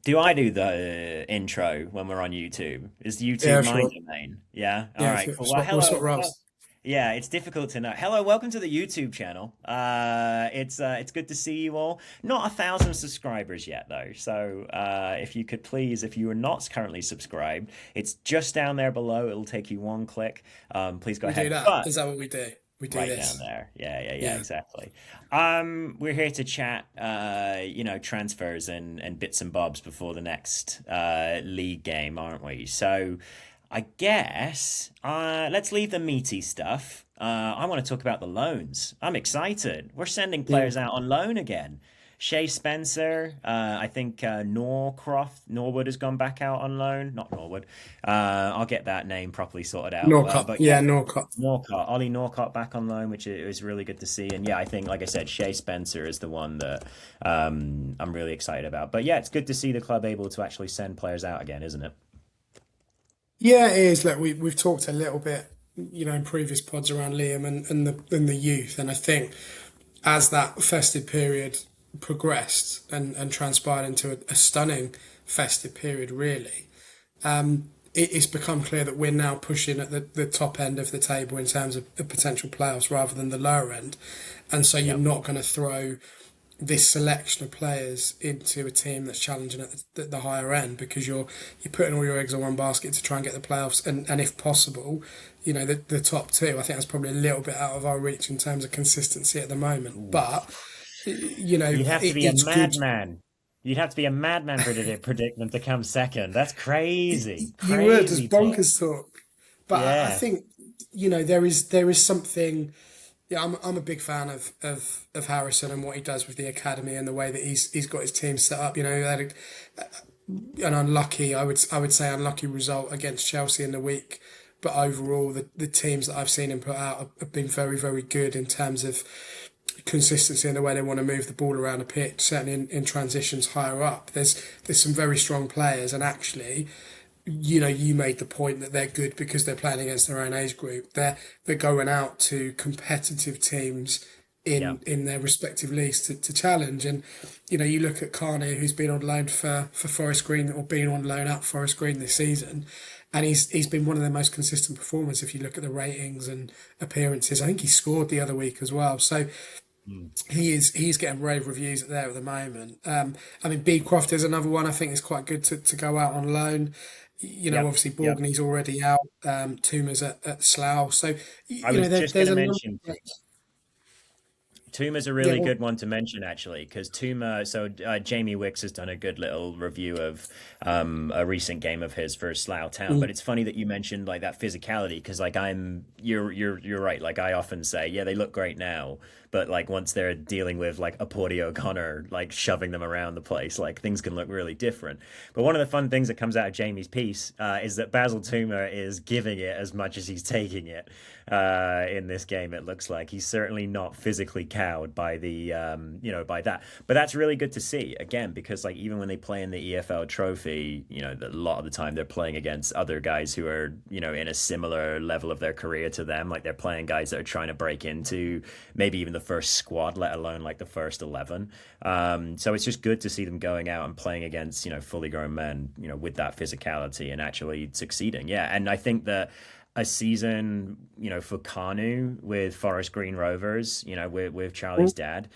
Do I do the intro when we're on YouTube? Is YouTube Yeah, my sure. domain? Yeah. All Yeah, right. sure. Cool. Well, We'll hello. swap roles. Yeah, it's difficult to know. Hello, welcome to the YouTube channel. It's good to see you all. Not 1,000 subscribers yet though. So if you could please, if you are not currently subscribed, it's just down there below. It'll take you one click. Please go We do ahead. that. But Is that what we do? We do right down this. there. Yeah, yeah, yeah, Yeah. exactly. We're here to chat, transfers and bits and bobs before the next league game, aren't we? So, I guess let's leave the meaty stuff. I want to talk about the loans. I'm excited. We're sending Mm. players out on loan again. Shay Spencer, I think Norwood has gone back out on loan. Not Norwood. I'll get that name properly sorted out. Norcott. But yeah, Yeah, Norcott. Ollie Norcott back on loan, which is really good to see. And yeah, I think, like I said, Shay Spencer is the one that I'm really excited about. But yeah, it's good to see the club able to actually send players out again, isn't it? Yeah, it is. Look, we've talked a little bit, in previous pods around Liam and the youth, and I think as that festive period progressed and transpired into a stunning festive period, really, it's become clear that we're now pushing at the top end of the table in terms of potential playoffs rather than the lower end. And so you're Yep. not going to throw this selection of players into a team that's challenging at the higher end because you're putting all your eggs in one basket to try and get the playoffs and if possible, the top two. I think that's probably a little bit out of our reach in terms of consistency at the moment. Ooh. But You'd have to be a it's good. madman. You'd have to be a madman for to predict them to come second. That's crazy. You would, as Crazy talk. bonkers talk. But I Yeah. think there is something. Yeah, I'm a big fan of Harrison and what he does with the academy and the way that he's got his team set up. They had an unlucky, I would say, unlucky result against Chelsea in the week, but overall the teams that I've seen him put out have been very very good in terms of consistency in the way they want to move the ball around the pitch. Certainly in transitions higher up, there's some very strong players, and actually you made the point that they're good because they're playing against their own age group. They're going out to competitive teams Yeah. in their respective leagues to challenge. And you look at Carney, who's been on loan for Forest Green or been on loan at Forest Green this season, and he's been one of their most consistent performers. If you look at the ratings and appearances, I think he scored the other week as well. So Mm. he's getting rave reviews there at the moment. I mean, Beecroft is another one I think is quite good to go out on loan. Yep. Obviously Yep. Borgny's already out. Tuma's at Slough, so I was just going there's to a number. mention Tuma's a Yeah, really well, good one to mention actually, because Tuma. So Jamie Wicks has done a good little review of a recent game of his for Slough Town. But mm, it's funny that you mentioned like that physicality, because like you're right. Like I often say, yeah, they look great now, but like once they're dealing with like a Porty O'Connor, like shoving them around the place, like things can look really different. But one of the fun things that comes out of Jamie's piece is that Basil Tuma is giving it as much as he's taking it in this game. It looks like he's certainly not physically cowed by by that. But that's really good to see again, because like even when they play in the EFL Trophy, a lot of the time they're playing against other guys who are in a similar level of their career to them. Like they're playing guys that are trying to break into maybe even the first squad, let alone like the first 11. So it's just good to see them going out and playing against fully grown men, with that physicality and actually succeeding. Yeah, and I think that a season, for Kanu with Forest Green Rovers, with Charlie's dad,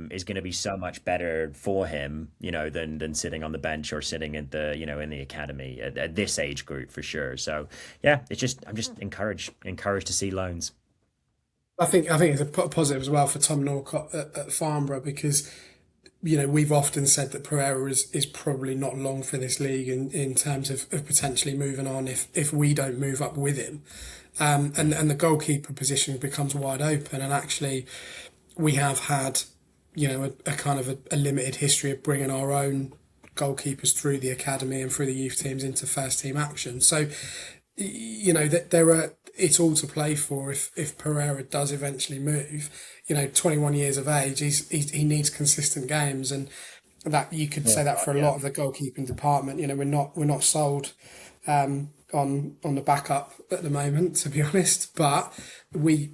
is going to be so much better for him, than sitting on the bench or sitting at in the academy at this age group for sure. So yeah, I'm just encouraged to see loans. I think it's a positive as well for Tom Norcott at Farnborough because we've often said that Pereira is probably not long for this league in terms of potentially moving on if we don't move up with him. And the goalkeeper position becomes wide open. And actually, we have had, a kind of a limited history of bringing our own goalkeepers through the academy and through the youth teams into first team action. So, that there are it's all to play for if Pereira does eventually move. 21 years of age, he needs consistent games, and that you could say Oh that God, for a yeah. lot of the goalkeeping department. We're not sold on the backup at the moment, to be honest. But we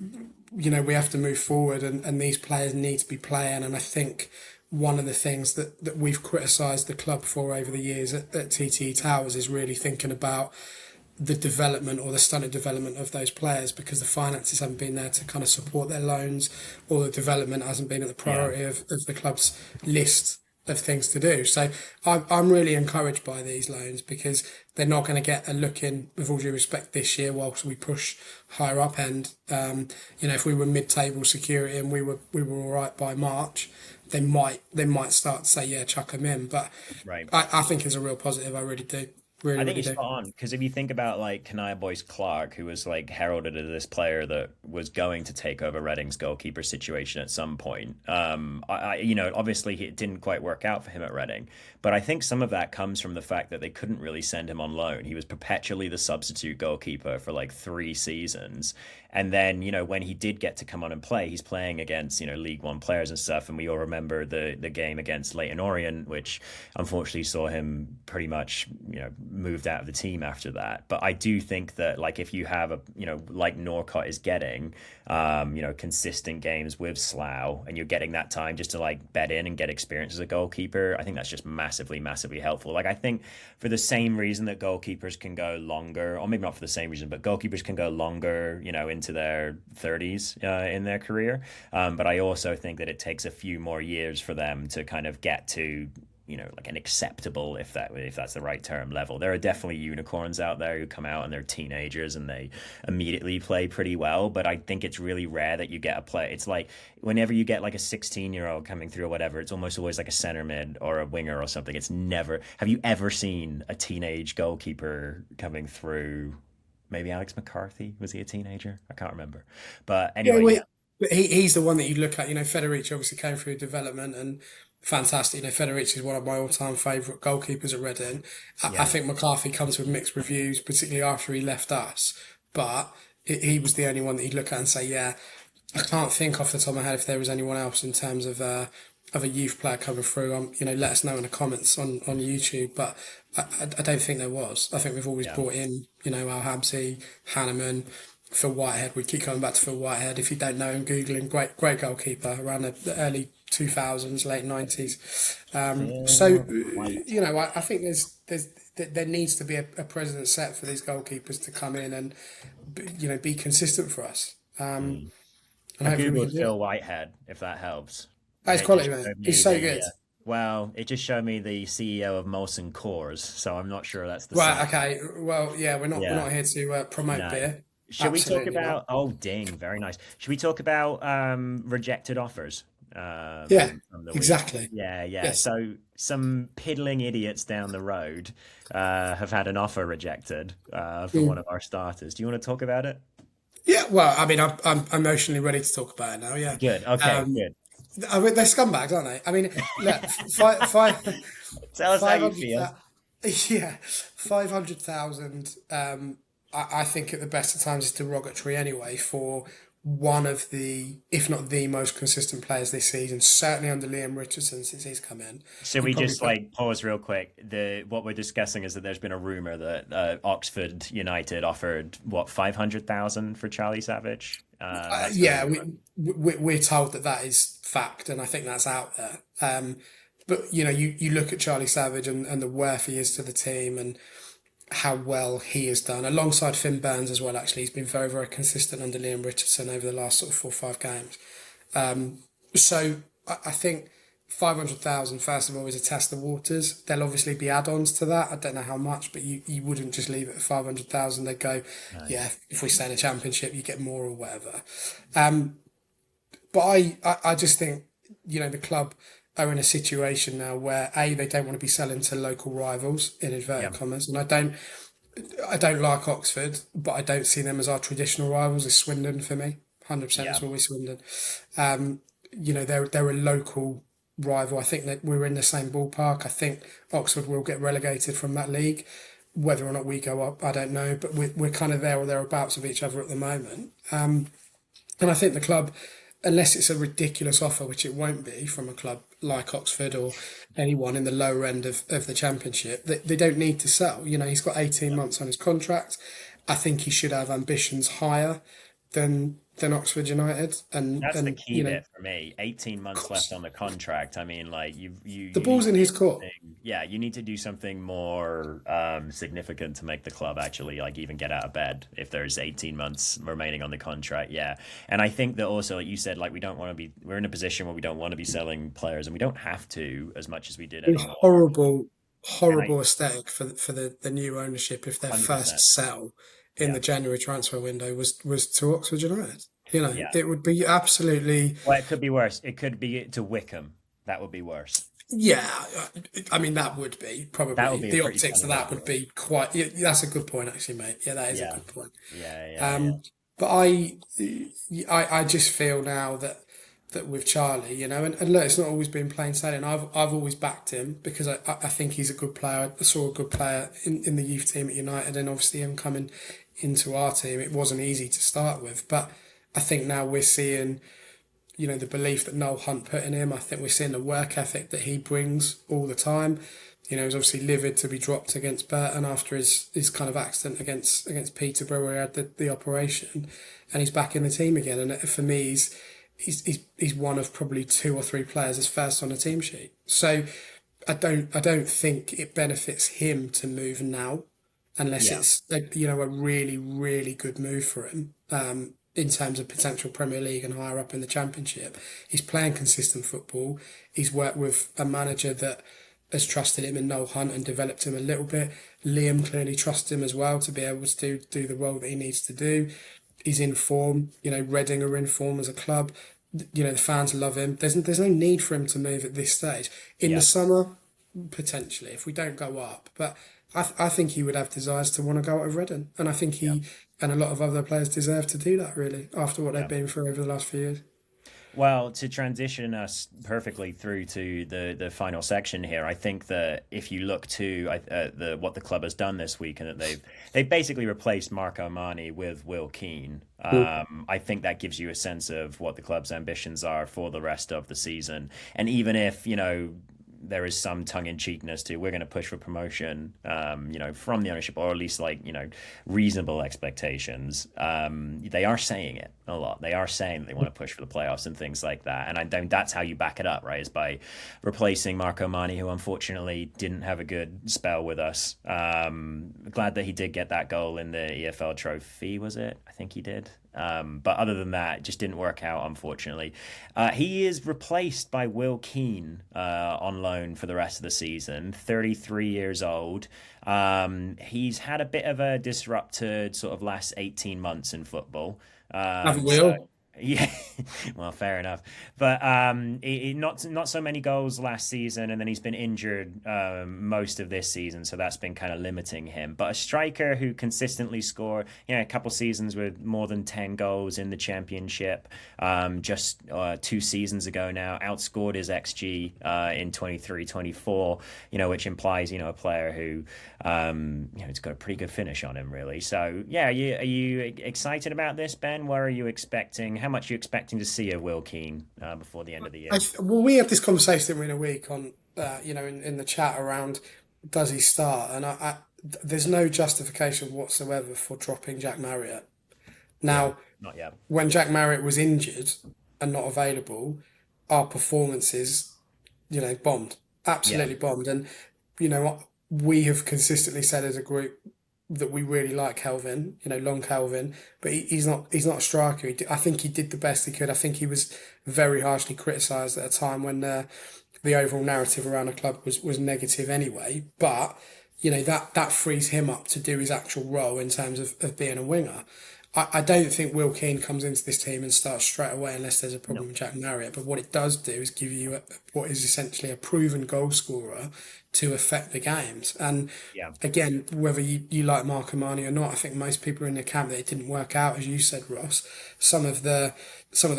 we have to move forward, and these players need to be playing. And I think one of the things that we've criticised the club for over the years at TTE Towers is really thinking about the development or the stunted development of those players because the finances haven't been there to kind of support their loans or the development hasn't been at the Yeah. priority of the club's list of things to do. So I'm really encouraged by these loans because they're not going to get a look in, with all due respect, this year whilst we push higher up end. If we were mid-table security and we were all right by March, they might start to say, yeah, chuck them in. But Right. I think it's a real positive. I really do. Really, I think really you're do. spot on because if you think about like Kanaya Boyce Clark, who was like heralded as this player that was going to take over Reading's goalkeeper situation at some point. Obviously it didn't quite work out for him at Reading, but I think some of that comes from the fact that they couldn't really send him on loan. He was perpetually the substitute goalkeeper for like 3 seasons, and then when he did get to come on and play, he's playing against League One players and stuff, and we all remember the game against Leighton Orient, which unfortunately saw him pretty much moved out of the team after that. But I do think that like if you have a like Norcott is getting consistent games with Slough and you're getting that time just to like bed in and get experience as a goalkeeper, I think that's just massively massively helpful. Like I think for the same reason that goalkeepers can go longer, or maybe not for the same reason, but goalkeepers can go longer into their 30s in their career, but I also think that it takes a few more years for them to kind of get to like an acceptable, if that's the right term, level. There are definitely unicorns out there who come out and they're teenagers and they immediately play pretty well, but I think it's really rare that you get a play. It's like whenever you get like a 16-year-old coming through or whatever, it's almost always like a center mid or a winger or something. It's never. Have you ever seen a teenage goalkeeper coming through? Maybe Alex McCarthy, was he a teenager? I can't remember. But Yeah, anyway, well, yeah, he's the one that you look at. Federici obviously came through development and fantastic. Federici is one of my all-time favourite goalkeepers at Reading. I yeah, think McCarthy comes with mixed reviews, particularly after he left us. But he was the only one that you'd look at and say, yeah, I can't think off the top of my head if there was anyone else in terms of a youth player coming through. Let us know in the comments on YouTube. But I don't think there was. I think we've always yeah. brought in, Al Habsi, Hanneman, Phil Whitehead. We keep coming back to Phil Whitehead. If you don't know him, Googling great goalkeeper around the early 2000s, late 90s. So, Phil White. I think there needs to be a precedent set for these goalkeepers to come in and be consistent for us. Mm. And I hopefully we can googled do it. Phil Whitehead, if that helps, Oh, and it's it just quality, mate. showed me He's so the good. well, it just showed me the CEO of Molson Coors, so I'm not sure that's the same. Right. Okay. Well, yeah, we're Yeah, not here to promote no. beer. Should we talk Absolutely not. about? Oh, ding, very nice. Should we talk about rejected offers Yeah. from the week? Exactly. Yeah, yeah. Yes. So some piddling idiots down the road have had an offer rejected for one Mm. of our starters. Do you want to talk about it? Yeah. Well, I mean, I'm emotionally ready to talk about it now. Yeah. Good. Okay, Um, good. they're scumbags, aren't they? I mean, look, Tell us how five you hundred. feel. Yeah, 500,000. I think at the best of times is derogatory anyway for one of the, if not the most consistent players this season. Certainly under Liam Richardson since he's come in. Should You we probably just put like pause real quick? The what we're discussing is that there's been a rumor that Oxford United offered what 500,000 for Charlie Savage. That's the yeah, rumor. we're told that is fact, and I think that's out there. But you look at Charlie Savage and the worth he is to the team, and how well he has done alongside Finn Burns as well. Actually, he's been very very consistent under Liam Richardson over the last sort of 4 or 5 games. So I think 500,000 first of all is a test of waters. There'll obviously be add-ons to that. I don't know how much, but you wouldn't just leave it at 500,000. They'd go, No. yeah, if we stay in a championship, you get more or whatever. But I just think the club are in a situation now where they don't want to be selling to local rivals in Yeah. inverted commas, and I don't like Oxford, but I don't see them as our traditional rivals. It's Swindon for me. 100% Yeah. it's always Swindon. They're a local rival. I think that we're in the same ballpark. I think Oxford will get relegated from that league. Whether or not we go up, I don't know. But we're kind of there or thereabouts of each other at the moment. And I think the club, unless it's a ridiculous offer, which it won't be from a club like Oxford or anyone in the lower end of the championship, they don't need to sell. He's got 18 months on his contract. I think he should have ambitions higher. than Oxford United, That's the and key bit for me. 18 of months left course on the contract. I mean, like the you need ball's to in do his court. something. Yeah, you need to do something more significant to make the club actually like even get out of bed if there's 18 months remaining on the contract. Yeah. And I think that also, like you said, like we're in a position where we don't want to be selling players and we don't have to as much as we did Be anymore. horrible, And I horrible aesthetic for the new ownership if their first 100%. sell in Yeah. the January transfer window was to Oxford United. You know, Yeah. it would be absolutely. Well, it could be worse. It could be to Wickham. That would be worse. Yeah, I mean that would be That would probably be a the pretty optics of funny that would visual. be quite. Yeah, that's a good point, actually, mate. Yeah, that is a Yeah. good point. Yeah, yeah, yeah. Um, but I just feel now that with Charlie, and look, it's not always been plain sailing. I've always backed him because I think he's a good player. I saw a good player in the youth team at United, and obviously him coming into our team, it wasn't easy to start with. But I think now we're seeing the belief that Noel Hunt put in him. I think we're seeing the work ethic that he brings all the time. He's obviously livid to be dropped against Burton after his kind of accident against Peterborough where he had the operation, and he's back in the team again. And for me, he's one of probably two or three players that's first on the team sheet. So I don't think it benefits him to move now unless Yeah. it's a really really good move for him in terms of potential Premier League and higher up in the Championship. He's playing consistent football. He's worked with a manager that has trusted him in Noel Hunt and developed him a little bit. Liam clearly trusts him as well to be able to do the role that he needs to do. He's in form. Reading are in form as a club. The fans love him. There's no need for him to move at this stage. In the Yeah. summer, potentially, if we don't go up. But I think he would have desires to want to go out of Reading. And I think Yeah. he and a lot of other players deserve to do that, really, after what they've Yeah. been through over the last few years. Well, to transition us perfectly through to the final section here, I think that if you look to the what the club has done this week, and that they've basically replaced Marco Armani with Will Keane. I think that gives you a sense of what the club's ambitions are for the rest of the season. And even if there is some tongue-in-cheekness to we're going to push for promotion, from the ownership, or at least like reasonable expectations. They are saying it a lot. They are saying that they want to push for the playoffs and things like that. And I don't. That's how you back it up, right? Is by replacing Marco Mani, who unfortunately didn't have a good spell with us. Glad that he did get that goal in the EFL Trophy. Was it? I think he did. But other than that, it just didn't work out, unfortunately. He is replaced by Will Keane on loan for the rest of the season, 33 years old. He's had a bit of a disrupted sort of last 18 months in football. Haven't we So all? yeah, well, fair enough. But not so many goals last season, and then he's been injured most of this season, so that's been kind of limiting him. But a striker who consistently scored, a couple seasons with more than 10 goals in the Championship, just 2 seasons ago now, outscored his XG in 23-24, which implies, a player who, it's got a pretty good finish on him, really. So, yeah, are you excited about this, Ben? Where are you expecting? How much are you expecting to see of Will Keane before the end of the year? Well, we had this conversation in a week on, in the chat around does he start? And there's no justification whatsoever for dropping Jack Marriott. Yeah, Now, not yet. when Jack Marriott was injured and not available, our performances, bombed, Yeah, absolutely bombed. And what we have consistently said as a group that we really like Kelvin, Long Kelvin, but he's not a striker. I think he did the best he could. I think he was very harshly criticised at a time when the overall narrative around the club was negative anyway. But that frees him up to do his actual role in terms of being a winger. I don't think Will Keane comes into this team and starts straight away unless there's a no, problem with Jack Marriott. But what it does do is give you what is essentially a proven goal scorer to affect the games. And yeah, again, whether you like Mark Armani or not, I think most people are in the camp that it didn't work out, as you said, Ross. Some of the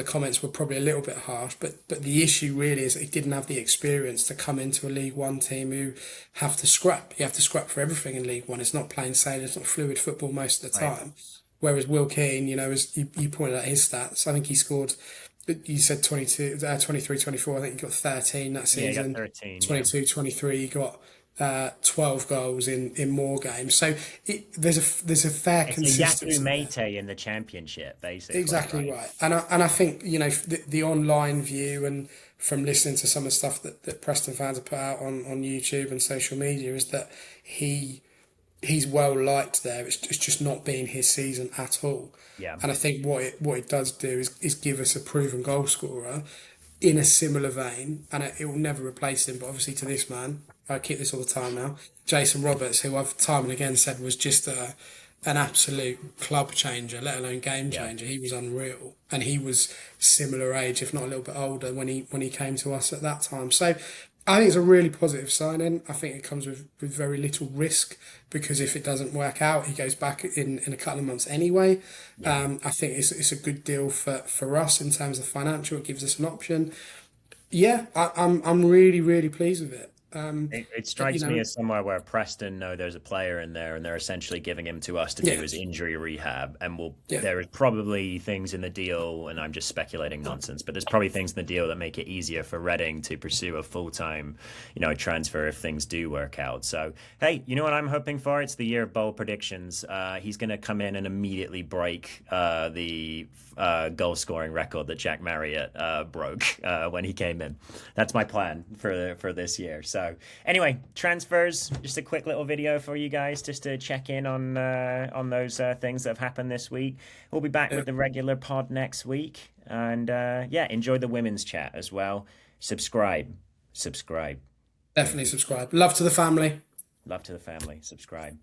comments were probably a little bit harsh, but the issue really is that he didn't have the experience to come into a League One team who have to scrap. You have to scrap for everything in League One. It's not plain sailing. It's not fluid football most of the right. time. Whereas Will Keane, as you pointed out his stats, I think he scored, you said 22, 23, 24. I think he got 13 that Yeah, you got season. 13. Yeah, 22, 23, he got 12 goals in more games. So there's a fair It's a Yaku consistency there. Mate in the championship, basically, Exactly right? right. And I think, the online view and from listening to some of the stuff that Preston fans have put out on YouTube and social media is that he he's well liked there. It's just not been his season at all. Yeah, And I think what it does do is give us a proven goal scorer in a similar vein, and it will never replace him. But obviously, to this man, I keep this all the time now, Jason Roberts, who I've time and again said was just an absolute club changer, let alone game yeah. changer. He was unreal, and he was similar age, if not a little bit older, when he came to us at that time. So I think it's a really positive signing. I think it comes with very little risk because if it doesn't work out, he goes back in a couple of months anyway. Yeah. I think it's a good deal for us in terms of financial. It gives us an option. Yeah, I'm really really pleased with it. It You strikes me know, as somewhere where Preston know there's a player in there and they're essentially giving him to us to do yeah, his injury rehab. And yeah, there is probably things in the deal, and I'm just speculating nonsense, but there's probably things in the deal that make it easier for Reading to pursue a full-time, transfer if things do work out. So, hey, you know what I'm hoping for? It's the year of bold predictions. He's going to come in and immediately break the goal scoring record that Jack Marriott broke when he came in. That's my plan for this year. So anyway, transfers. Just a quick little video for you guys, just to check in on those things that have happened this week. We'll be back yeah. with the regular pod next week, and yeah, enjoy the women's chat as well. Subscribe. Thank Definitely you. subscribe. Love to the family. Love to the family. Subscribe.